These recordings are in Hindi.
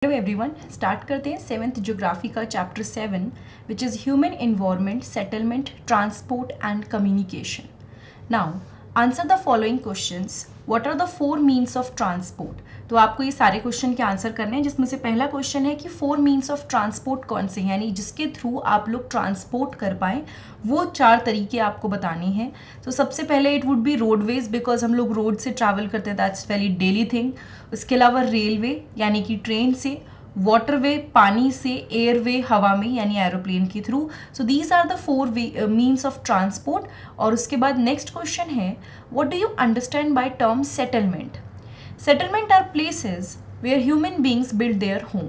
हेलो एवरीवन, स्टार्ट करते हैं 7th ज्योग्राफी का chapter 7 which is human environment, settlement, transport and communication. Now answer the following questions. What are the 4 means of transport. तो आपको ये सारे क्वेश्चन के आंसर करने हैं, जिसमें से पहला क्वेश्चन है कि 4 मीन्स ऑफ ट्रांसपोर्ट कौन से हैं, यानी जिसके थ्रू आप लोग ट्रांसपोर्ट कर पाएँ वो 4 तरीके आपको बताने हैं. तो सबसे पहले it would be roadways, because हम लोग रोड से ट्रैवल करते हैं, दैट्स वेरी डेली थिंग. उसके अलावा रेलवे यानी कि ट्रेन से, वाटरवे पानी से, एयरवे हवा में यानी एरोप्लेन के through. So these are the 4 means of transport. और उसके बाद नेक्स्ट क्वेश्चन है, what do you understand by term settlement. Settlement are places where human beings build their home.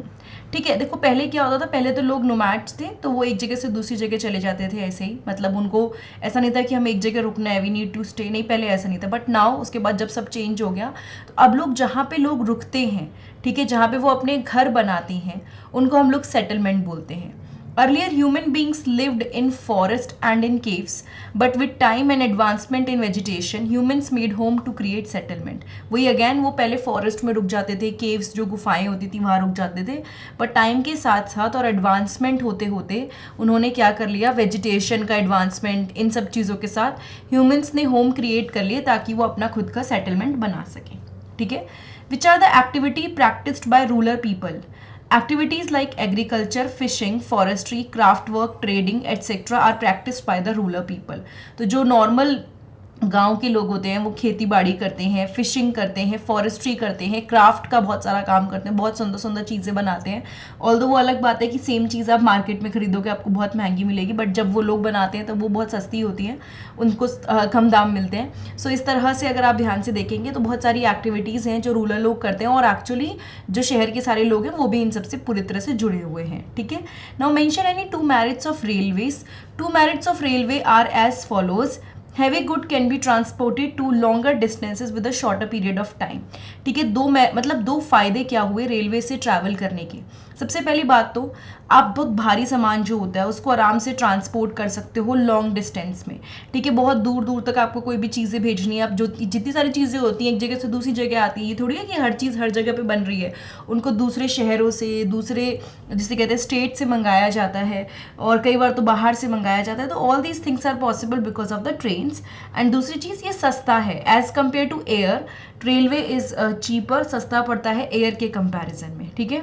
ठीक है, देखो पहले क्या होता था, पहले तो लोग नोमैड्स थे, तो वो एक जगह से दूसरी जगह चले जाते थे ऐसे ही. मतलब उनको ऐसा नहीं था कि हम एक जगह रुकना है, वी नीड टू स्टे, नहीं पहले ऐसा नहीं था. बट नाउ उसके बाद जब सब चेंज हो गया, तो अब लोग जहाँ पे लोग रुकते हैं, ठीक है, जहाँ पे वो अपने घर बनाते हैं, उनको हम लोग सेटलमेंट बोलते हैं. Earlier human beings lived in forest and in caves, but with time and advancement in vegetation, humans made home to create settlement. वही अगेन, वो पहले फॉरेस्ट में रुक जाते थे, केव्स जो गुफाएं होती थी वहाँ रुक जाते थे, बट टाइम के साथ साथ और एडवांसमेंट होते होते उन्होंने क्या कर लिया, वेजिटेशन का एडवांसमेंट, इन सब चीज़ों के साथ ह्यूमन्स ने होम क्रिएट कर लिए ताकि वो अपना खुद का सेटलमेंट बना सकें. ठीक है. Which are the activity practised by rural people. Activities like agriculture, fishing, forestry, craft work, trading, etc. are practiced by the rural people. तो जो नॉर्मल गांव के लोग होते हैं वो खेती बाड़ी करते हैं, फिशिंग करते हैं, फॉरेस्ट्री करते हैं, क्राफ्ट का बहुत सारा काम करते हैं, बहुत सुंदर सुंदर चीज़ें बनाते हैं. ऑल्दो वो अलग बात है कि सेम चीज़ आप मार्केट में खरीदोगे आपको बहुत महंगी मिलेगी, बट जब वो लोग बनाते हैं तब वो बहुत सस्ती होती हैं, उनको कम दाम मिलते हैं. सो इस तरह से अगर आप ध्यान से देखेंगे तो बहुत सारी एक्टिविटीज़ हैं जो रूरल लोग करते हैं, और एक्चुअली जो शहर के सारे लोग हैं वो भी इन सबसे पूरी तरह से जुड़े हुए हैं. ठीक है. Now mention any 2 merits of railways. 2 merits of railway are as follows. Heavy good can be transported to longer distances with a shorter period of time. ठीक है, दो फायदे क्या हुए रेलवे से ट्रैवल करने के. सबसे पहली बात तो आप बहुत भारी सामान जो होता है उसको आराम से ट्रांसपोर्ट कर सकते हो लॉन्ग डिस्टेंस में. ठीक है, बहुत दूर दूर तक आपको कोई भी चीज़ें भेजनी है, आप जो जितनी सारी चीज़ें होती हैं एक जगह से दूसरी जगह आती है, ये थोड़ी है कि हर चीज़ हर जगह पे बन रही है. उनको दूसरे शहरों से, दूसरे जिसे कहते हैं स्टेट से मंगाया जाता है, और कई बार तो बाहर से मंगाया जाता है. तो all these things are possible because of the trains. And दूसरी चीज़, ये सस्ता है as compare to air. Railway is cheaper, सस्ता पड़ता है एयर के कंपैरिजन में. ठीक है.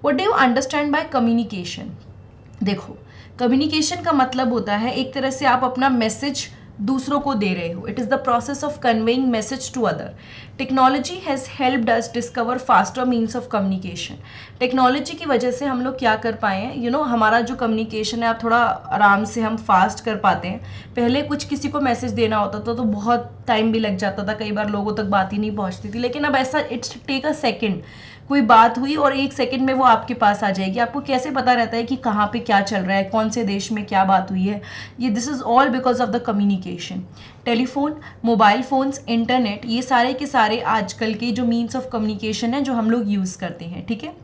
What do you understand by communication. देखो, कम्युनिकेशन का मतलब होता है एक तरह से आप अपना मैसेज दूसरों को दे रहे हो. It is the process of conveying message to other. Technology has helped us discover faster means of communication. Technology की वजह से हम लोग क्या कर पाए हैं, यू नो, हमारा जो कम्युनिकेशन है आप थोड़ा आराम से हम फास्ट कर पाते हैं. पहले कुछ किसी को मैसेज देना होता था तो बहुत टाइम भी लग जाता था, कई बार लोगों तक बात ही नहीं पहुंचती थी. लेकिन अब ऐसा इट्स टेक अ सेकेंड, कोई बात हुई और 1 सेकंड में वो आपके पास आ जाएगी. आपको कैसे पता रहता है कि कहाँ पे क्या चल रहा है, कौन से देश में क्या बात हुई है. ये this is all because of the communication. Telephone, mobile phones, internet, ये सारे के सारे आजकल के जो मीन्स ऑफ कम्युनिकेशन है जो हम लोग यूज़ करते हैं. ठीक है.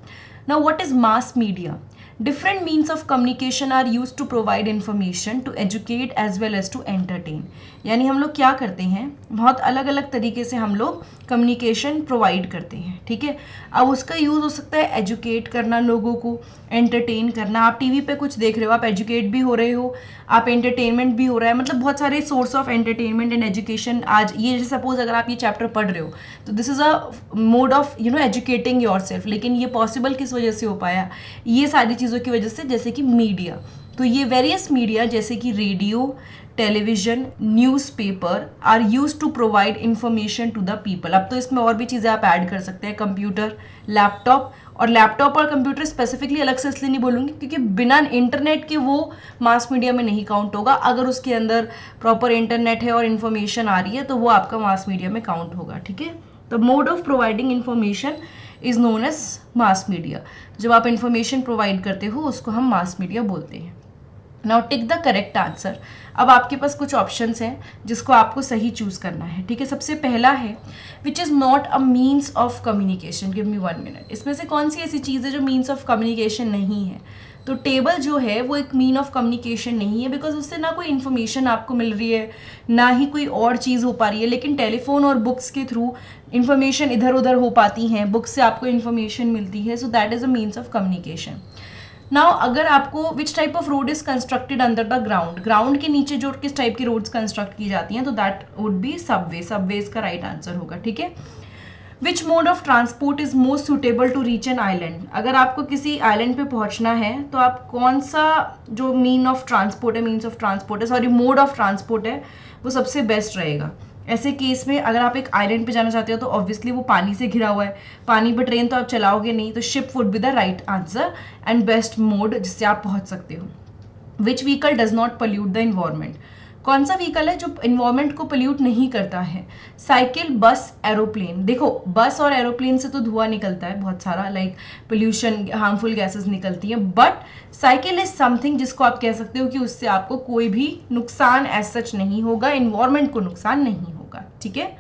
Now what is mass media. Different means of communication are used to provide information, to educate as well as to entertain. यानी हम लोग क्या करते हैं, बहुत अलग अलग तरीके से हम लोग कम्युनिकेशन प्रोवाइड करते हैं. ठीक है. अब उसका यूज़ हो सकता है एजुकेट करना, लोगों को एंटरटेन करना. आप टीवी पे कुछ देख रहे हो, आप एजुकेट भी हो रहे हो, आप एंटरटेनमेंट भी हो रहा है. मतलब बहुत सारे source of entertainment and education आज ये, सपोज अगर आप ये चैप्टर पढ़ रहे हो तो this is a mode of educating your self. लेकिन ये पॉसिबल किस वजह से हो पाया, ये सारी चीज़ों की वजह से, जैसे कि मीडिया. तो ये वेरियस मीडिया जैसे कि radio, television, newspaper are use to provide information to the people. अब तो इसमें और भी चीज़ें आप ऐड कर सकते हैं, कंप्यूटर, लैपटॉप. और लैपटॉप और कंप्यूटर स्पेसिफिकली अलग से इसलिए नहीं बोलूँगी क्योंकि बिना इंटरनेट के वो मास मीडिया में नहीं काउंट होगा. अगर उसके अंदर प्रॉपर इंटरनेट है और इन्फॉर्मेशन आ रही है तो वो आपका मास मीडिया में काउंट होगा. ठीक है. The mode of providing information is known as mass media. जब आप इंफॉर्मेशन प्रोवाइड करते हो उसको हम मास मीडिया बोलते हैं. Now tick the correct answer. अब आपके पास कुछ ऑप्शंस हैं जिसको आपको सही चूज करना है, ठीक है। सबसे पहला है which is not a means of communication. Give me 1 minute. इसमें से कौन सी ऐसी चीज़ है जो मीन्स ऑफ कम्युनिकेशन नहीं है? तो टेबल जो है वो एक मीन ऑफ कम्युनिकेशन नहीं है, बिकॉज उससे ना कोई इन्फॉर्मेशन आपको मिल रही है, ना ही कोई और चीज़ हो पा रही है। लेकिन टेलीफोन और बुक्स के थ्रू इन्फॉर्मेशन इधर उधर हो पाती हैं, बुक्स से आपको इन्फॉर्मेशन मिलती है, so that is a means of communication. Now अगर आपको which type of road is constructed under the ground, ground के नीचे जो किस टाइप की रोड्स कंस्ट्रक्ट की जाती हैं, तो that would be subway. Subway इसका राइट आंसर होगा, ठीक है। Which mode of transport is most suitable to reach an island, अगर आपको किसी आइलैंड पे पहुंचना है तो आप कौन सा जो मीन ऑफ ट्रांसपोर्ट है, मीन्स ऑफ ट्रांसपोर्ट है, सॉरी मोड ऑफ ट्रांसपोर्ट है, वो सबसे बेस्ट रहेगा। ऐसे केस में अगर आप एक आइलैंड पे जाना चाहते हो तो ऑब्वियसली वो पानी से घिरा हुआ है, पानी पर ट्रेन तो आप चलाओगे नहीं, तो ship would be the right answer and best mode जिससे आप पहुंच सकते हो। Which vehicle does not pollute the environment, कौन सा व्हीकल है जो इन्वायरमेंट को पोल्यूट नहीं करता है? साइकिल, बस, एरोप्लेन। देखो बस और एरोप्लेन से तो धुआं निकलता है बहुत सारा, लाइक पोल्यूशन, हार्मफुल गैसेस निकलती हैं, बट साइकिल इज समथिंग जिसको आप कह सकते हो कि उससे आपको कोई भी नुकसान एज सच नहीं होगा, इन्वायरमेंट को नुकसान नहीं होगा, ठीक है।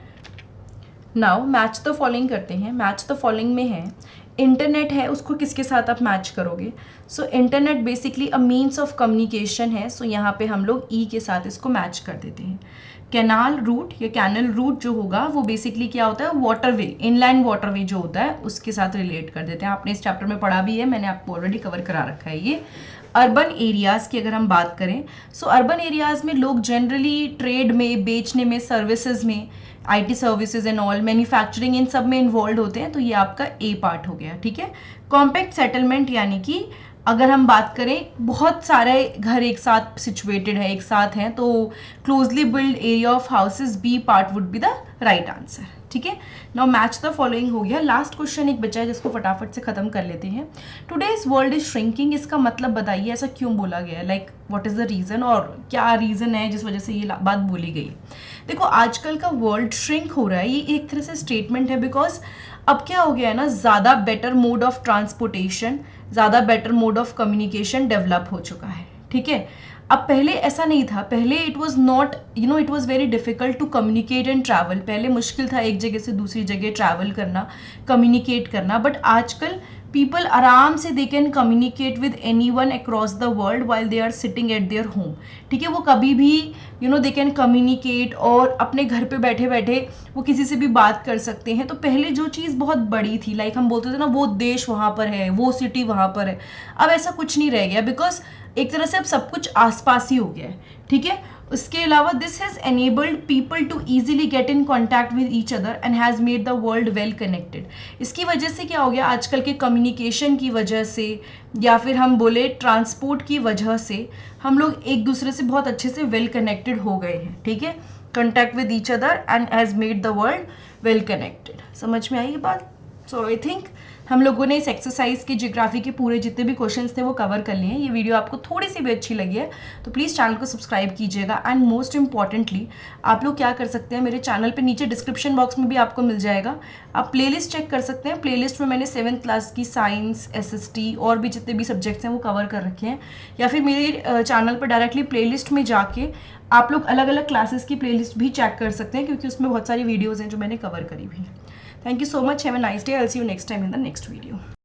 नाउ मैच द फॉलोइंग करते हैं। मैच द फॉलोइंग में है इंटरनेट है, उसको किसके साथ आप मैच करोगे? So internet basically a means of communication है, सो यहाँ पे हम लोग ई के साथ इसको मैच कर देते हैं। कैनाल रूट या कैनल रूट जो होगा वो बेसिकली क्या होता है? वाटरवे, इनलैंड वाटरवे जो होता है उसके साथ रिलेट कर देते हैं। आपने इस चैप्टर में पढ़ा भी है, मैंने आपको ऑलरेडी कवर करा रखा है ये। अर्बन एरियाज़ की अगर हम बात करें, सो अर्बन एरियाज़ में लोग जनरली ट्रेड में, बेचने में, सर्विसेज में, IT services and all, manufacturing, इन सब में इन्वॉल्व होते हैं, तो ये आपका ए पार्ट हो गया, ठीक है। कॉम्पैक्ट सेटलमेंट यानी कि अगर हम बात करें बहुत सारे घर एक साथ सिचुएटेड है, एक साथ हैं, तो closely build area of houses, B part would be the right answer, ठीक है। नाउ मैच द फॉलोइंग हो गया। लास्ट क्वेश्चन एक बचा है जिसको फटाफट से खत्म कर लेते हैं। टुडेज वर्ल्ड इज श्रिंकिंग, इसका मतलब बताइए, ऐसा क्यों बोला गया है? Like what is the reason, और क्या रीजन है जिस वजह से ये बात बोली गई है? देखो आजकल का वर्ल्ड श्रिंक हो रहा है, ये एक तरह से स्टेटमेंट है, बिकॉज अब क्या हो गया है ना, ज़्यादा बेटर मोड ऑफ ट्रांसपोर्टेशन, ज़्यादा better mode of communication develop हो चुका है, ठीक है। अब पहले ऐसा नहीं था, पहले it was not, it was very difficult to communicate and travel, पहले मुश्किल था एक जगह से दूसरी जगह ट्रैवल करना, कम्युनिकेट करना, बट आजकल पीपल आराम से they can communicate with anyone across the world while they are sitting at their home, ठीक है। वो कभी भी दे कैन कम्युनिकेट और अपने घर पे बैठे बैठे वो किसी से भी बात कर सकते हैं। तो पहले जो चीज़ बहुत बड़ी थी, लाइक हम बोलते थे ना वो देश वहाँ पर है, वो सिटी वहाँ पर है, अब ऐसा कुछ नहीं रह गया, बिकॉज एक तरह से अब सब कुछ आसपास ही हो गया है, ठीक है। उसके अलावा this has enabled people to easily get in contact with each other and has made the world well connected. इसकी वजह से क्या हो गया, आजकल के कम्युनिकेशन की वजह से या फिर हम बोले ट्रांसपोर्ट की वजह से हम लोग एक दूसरे से बहुत अच्छे से वेल कनेक्टेड हो गए हैं, ठीक है। Contact with each other and has made the world well connected. समझ में आई ये बात? सो आई थिंक हम लोगों ने इस एक्सरसाइज के जियोग्राफी के पूरे जितने भी क्वेश्चंस थे वो कवर कर लिए हैं। ये वीडियो आपको थोड़ी सी भी अच्छी लगी है तो प्लीज़ चैनल को सब्सक्राइब कीजिएगा, एंड मोस्ट इंपॉर्टेंटली आप लोग क्या कर सकते हैं, मेरे चैनल पे नीचे डिस्क्रिप्शन बॉक्स में भी आपको मिल जाएगा, आप प्लेलिस्ट चेक कर सकते हैं। प्लेलिस्ट में मैंने 7th क्लास की साइंस, SST और भी जितने भी सब्जेक्ट्स हैं वो कवर कर रखे हैं, या फिर मेरे चैनल पर डायरेक्टली प्लेलिस्ट में जाके आप लोग अलग अलग क्लासेस की प्लेलिस्ट भी चेक कर सकते हैं, क्योंकि उसमें बहुत सारी वीडियोज़ हैं जो मैंने कवर करी हुई हैं। Thank you so much. Have a nice day. I'll see you next time in the next video.